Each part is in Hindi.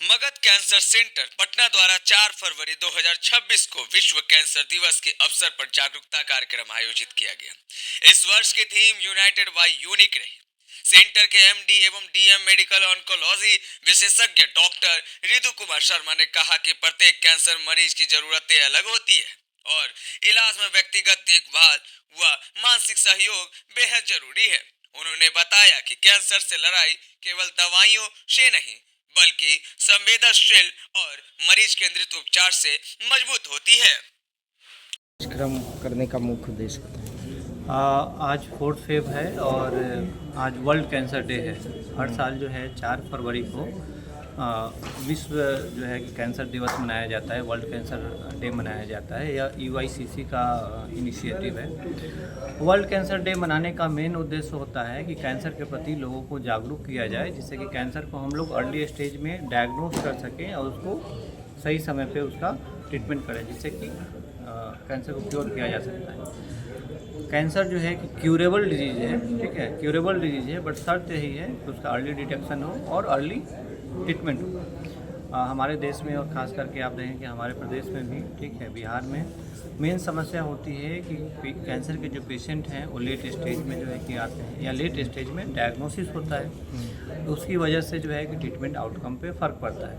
मगध कैंसर सेंटर पटना द्वारा 4 फरवरी 2026 को विश्व कैंसर दिवस के अवसर पर जागरूकता कार्यक्रम आयोजित किया गया। इस वर्ष की थीम यूनाइटेड बाय यूनिक रही। सेंटर के एमडी एवं डीएम मेडिकल ऑन्कोलॉजी विशेषज्ञ डॉक्टर रिदु कुमार शर्मा ने कहा कि प्रत्येक कैंसर मरीज की जरूरतें अलग होती है और इलाज में व्यक्तिगत देखभाल व मानसिक सहयोग बेहद जरूरी है। उन्होंने बताया कि कैंसर से लड़ाई केवल दवाइयों से नहीं बल्कि संवेदनशील और मरीज केंद्रित उपचार से मजबूत होती है। कार्यक्रम करने का मुख्य उद्देश्य बताएं। आज 4 फेब है और आज वर्ल्ड कैंसर डे है। हर साल जो है 4 फरवरी को विश्व जो है कि कैंसर दिवस मनाया जाता है, वर्ल्ड कैंसर डे मनाया जाता है। यह यूआईसीसी का इनिशिएटिव है। वर्ल्ड कैंसर डे मनाने का मेन उद्देश्य होता है कि कैंसर के प्रति लोगों को जागरूक किया जाए, जिससे कि कैंसर को हम लोग अर्ली स्टेज में डायग्नोस कर सकें और उसको सही समय पे उसका ट्रीटमेंट करें, जिससे कि कैंसर को क्योर किया जा सकता है। कैंसर जो है कि क्यूरेबल डिजीज़ है, ठीक है, क्यूरेबल डिजीज़ है, बट शर्त यही है कि उसका अर्ली डिटेक्शन हो और अर्ली ट्रीटमेंट हो। हमारे देश में और ख़ास करके आप देखें कि हमारे प्रदेश में भी, ठीक है, बिहार में मेन समस्या होती है कि कैंसर के जो पेशेंट हैं वो लेट स्टेज में जो है कि आते हैं या लेट स्टेज में डायग्नोसिस होता है, तो उसकी वजह से जो है कि ट्रीटमेंट आउटकम पे फ़र्क पड़ता है।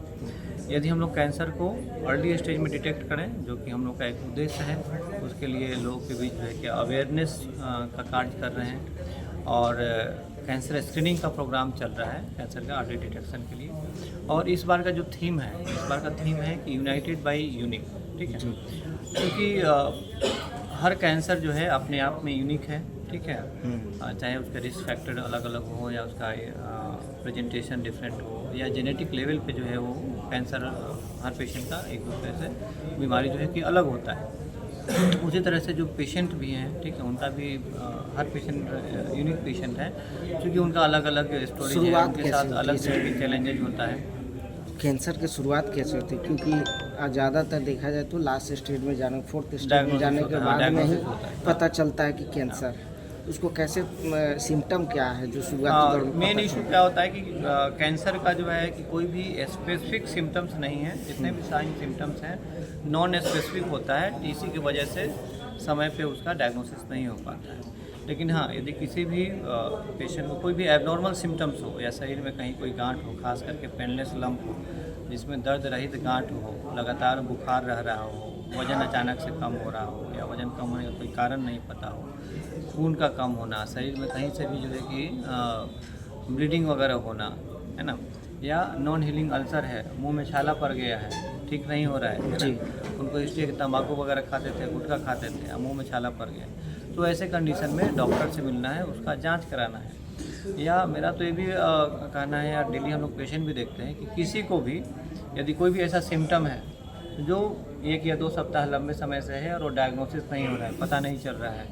यदि हम लोग कैंसर को अर्ली स्टेज में डिटेक्ट करें, जो कि हम लोग का एक उद्देश्य है, उसके लिए लोगों के बीच जो है कि अवेयरनेस का कार्य कर रहे हैं और कैंसर स्क्रीनिंग का प्रोग्राम चल रहा है कैंसर का अर्ली डिटेक्शन के लिए। और इस बार का जो थीम है, इस बार का थीम है कि यूनाइटेड बाय यूनिक, ठीक है, क्योंकि हर कैंसर जो है अपने आप में यूनिक है, ठीक है, चाहे उसका रिस्क फैक्टर अलग अलग हो या उसका प्रेजेंटेशन डिफरेंट हो या जेनेटिक लेवल पे जो है वो कैंसर हर पेशेंट का एक दूसरे से बीमारी जो है कि अलग होता है। उसी तरह से जो पेशेंट भी हैं, ठीक है, उनका भी हर पेशेंट यूनिक पेशेंट है, क्योंकि उनका अलग अलग स्टोरी है, उनके साथ अलग से भी चैलेंजेज होता है। कैंसर की शुरुआत कैसे होती है? क्योंकि ज़्यादातर देखा जाए तो लास्ट स्टेज में जाने, 4th स्टेज में जाने के बाद में ही पता चलता है कि कैंसर, उसको कैसे सिम्टम क्या है जो शुरुआत? मेन इशू क्या होता है कि कैंसर का जो है कि कोई भी स्पेसिफिक सिम्टम्स नहीं है, जितने भी साइन सिम्टम्स हैं नॉन स्पेसिफिक होता है, इसी की वजह से समय पे उसका डायग्नोसिस नहीं हो पाता है। लेकिन हाँ, यदि किसी भी पेशेंट को कोई भी एबनॉर्मल सिम्टम्स हो या शरीर में कहीं कोई गांठ हो, खास करके पेनलेस लंप हो, जिसमें दर्द रहित गांठ हो, लगातार बुखार रह रहा हो, वज़न अचानक से कम हो रहा हो या वज़न कम होने का कोई कारण नहीं पता हो, खून का कम होना, शरीर में कहीं से भी जो है कि ब्लीडिंग वगैरह होना, है ना, या नॉन हीलिंग अल्सर है, मुंह में छाला पड़ गया है, ठीक नहीं हो रहा है जी, उनको इसलिए कि तंबाकू वगैरह खाते थे, गुटखा खाते थे, या मुंह में छाला पड़ गया, तो ऐसे कंडीशन में डॉक्टर से मिलना है, उसका जांच कराना है। या मेरा तो ये भी कहना है, या डेली हम लोग पेशेंट भी देखते हैं कि किसी को भी यदि कोई भी ऐसा सिम्टम है जो 1 या 2 सप्ताह लंबे समय से है और वो डायग्नोसिस नहीं हो रहा है, पता नहीं चल रहा है,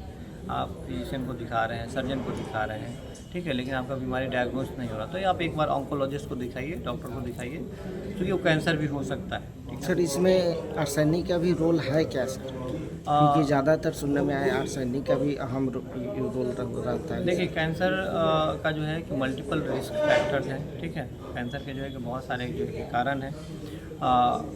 आप फिजिशियन को दिखा रहे हैं, सर्जन को दिखा रहे हैं, ठीक है, लेकिन आपका बीमारी डायग्नोस नहीं हो रहा, तो आप एक बार ऑन्कोलॉजिस्ट को दिखाइए, डॉक्टर को दिखाइए, क्योंकि वो कैंसर भी हो सकता है, ठीक है। सर, इसमें आर्सेनिक का भी रोल है क्या सर? क्योंकि ज़्यादातर सुनने में आया आर्सेनिक का भी अहम रोल रहता है। देखिए, कैंसर का जो है कि मल्टीपल रिस्क फैक्टर्स हैं, ठीक है, कैंसर के जो है कि बहुत सारे जो है कि कारण हैं,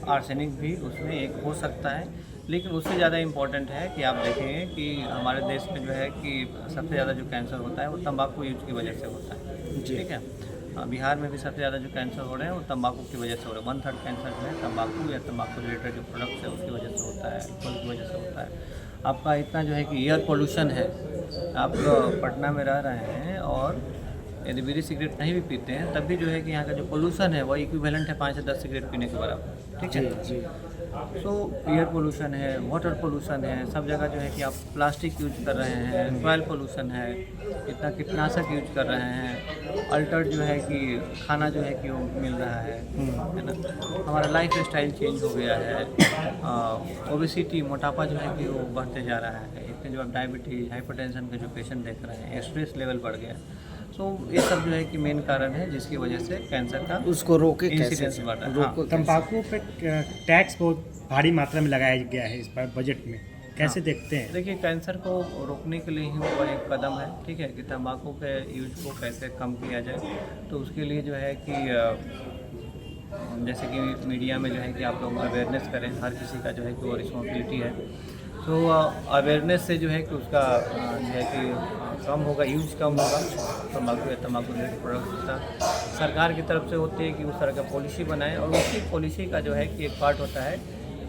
आर्सेनिक भी उसमें एक हो सकता है, लेकिन उससे ज़्यादा इम्पॉर्टेंट है कि आप देखेंगे कि हमारे देश में जो है कि सबसे ज़्यादा जो कैंसर होता है वो तंबाकू यूज की वजह से होता है, ठीक है। बिहार में भी सबसे ज़्यादा जो कैंसर हो रहे हैं वो तंबाकू की वजह से हो रहे हैं। 1/3 कैंसर जो है तंबाकू या तंबाकू रिलेटेड जो प्रोडक्ट्स है उसकी वजह से होता है, अल्कोहल की वजह से होता है। आपका इतना जो है कि एयर पोल्यूशन है, आप पटना में रह रहे हैं और यदि बीड़ी सिगरेट नहीं भी पीते हैं तब भी जो है कि यहाँ का जो पोल्यूशन है वो इक्विवेलेंट है 5 से 10 सिगरेट पीने के बराबर, ठीक है जी। तो एयर पोल्यूशन है, वाटर पोल्यूशन है, सब जगह जो है कि आप प्लास्टिक यूज कर रहे हैं, सॉइल पोल्यूशन है, इतना कीटनाशक यूज कर रहे हैं, अल्टर्ड जो है कि खाना जो है कि वो मिल रहा है ना, हमारा लाइफ स्टाइल चेंज हो गया है, ओबेसिटी मोटापा जो है कि वो बढ़ते जा रहा है, इतने जो आप डायबिटीज़ हाइपरटेंशन के जो पेशेंट देख रहे हैं, स्ट्रेस लेवल बढ़ गया, तो ये सब जो है कि मेन कारण है जिसकी वजह से कैंसर का उसको रोके इंसिडेंस बढ़ रहा है। हाँ। तंबाकू पे टैक्स बहुत भारी मात्रा में लगाया गया है इस बार बजट में, कैसे देखते हैं? देखिए, कैंसर को रोकने के लिए ही वो एक कदम है, ठीक है, कि तंबाकू के यूज को कैसे कम किया जाए, तो उसके लिए जो है कि जैसे कि मीडिया में जो है कि आप लोग अवेयरनेस करें, हर किसी का जो है कि वो रिस्पॉन्सिबिलिटी है। तो अवेयरनेस से जो है कि उसका जो है कि कम होगा, यूज कम होगा तम्बाकू या तम्बाकू रिलेटेड प्रोडक्ट्स का। सरकार की तरफ से होती है कि उस तरह का पॉलिसी बनाएं, और उसी पॉलिसी का जो है कि एक पार्ट होता है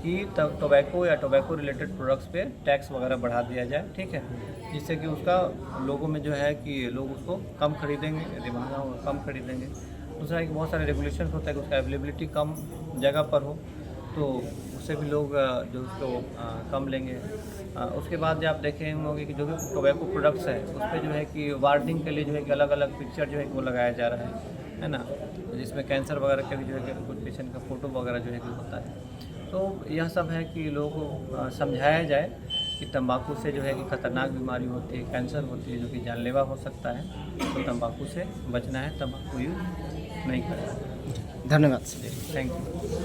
कि टोबैको या टोबैको रिलेटेड प्रोडक्ट्स पे टैक्स वगैरह बढ़ा दिया जाए, ठीक है, जिससे कि उसका लोगों में जो है कि लोग उसको कम खरीदेंगे, यदि महंगा होगा कम खरीदेंगे। दूसरा एक बहुत सारे रेगुलेशन होता है कि उसका अवेलेबिलिटी कम जगह पर हो, तो उससे भी लोग जो उसको कम लेंगे। उसके बाद जो आप देखें होंगे कि जो भी टोबैको प्रोडक्ट्स है उस पर जो है कि वार्निंग के लिए जो है कि अलग अलग पिक्चर जो है कि वो लगाया जा रहा है ना, जिसमें कैंसर वगैरह के भी जो है कि कुछ पेशेंट का फ़ोटो वगैरह जो है कि होता है। तो यह सब है कि लोगों को समझाया जाए कि तंबाकू से जो है कि खतरनाक बीमारी होती है, कैंसर होती है, जो कि जानलेवा हो सकता है। तो तंबाकू से बचना है, तंबाकू यूज़ नहीं करना है। धन्यवाद सर। Thank you.